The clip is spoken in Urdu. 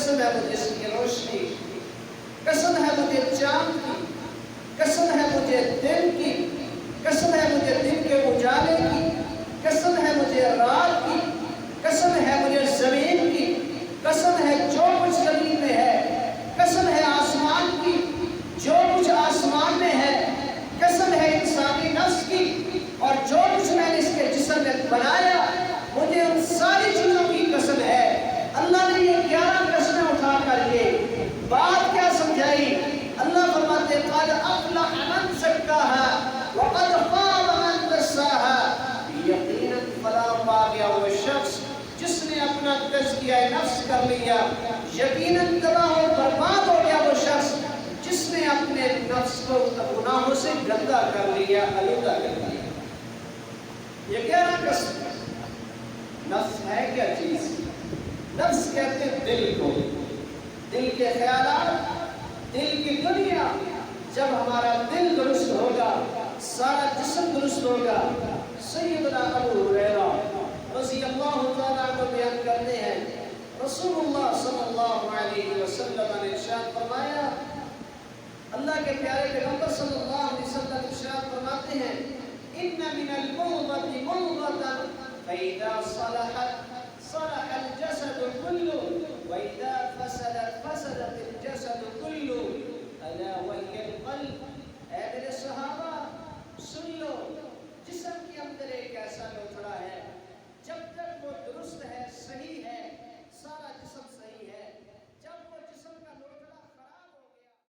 قسم ہے مجھے اس کی روشنی کی، قسم ہے مجھے چاند کی، قسم ہے مجھے دن کی، قسم ہے مجھے دن کے اجالے کی، قسم ہے مجھے رات کی، قسم ہے مجھے زمین کی، قسم ہے جو کچھ زمین میں ہے، قسم ہے آسمان کی جو کچھ آسمان میں ہے، قسم ہے انسانی نفس کی اور جو کچھ میں نے اس کے جسم میں بنایا، مجھے ان ساری چیزوں کی قسم ہے۔ اللہ نے یہ 11 قسمیں اٹھا کر یہ بات کیا سمجھائی؟ اللہ فرماتے قد افلح من زکاها وقد خاب من دساها، یقیناً فلاح پا گیا وہ شخص جس نے اپنا تزکیہ نفس کر لیا، یقیناً تباہ و برباد ہو گیا وہ شخص جس نے اپنے نفس کو گناہوں سے گندا کر لیا، آلودہ کر لیا۔ یہ 11 قسم۔ نفس ہے کیا چیز؟ نفس کہتے ہیں دل کو، دل کے خیالات، دل کی دنیا۔ جب ہمارا دل درست ہوگا سارا جسم درست ہوگا۔ سیدنا ابو ہریرہ رضی اللہ تعالیٰ عنہ بیان کرتے ہیں رسول اللہ صلی اللہ علیہ وسلم نے ارشاد فرمایا، اللہ کے پیارے پیغمبر صلی اللہ علیہ وسلم ارشاد فرماتے ہیں ان من المضغة مضغة فإذا صلحت صلح الجسد كله وإذا فسدت فسد الجسد كله ألا وهي القلب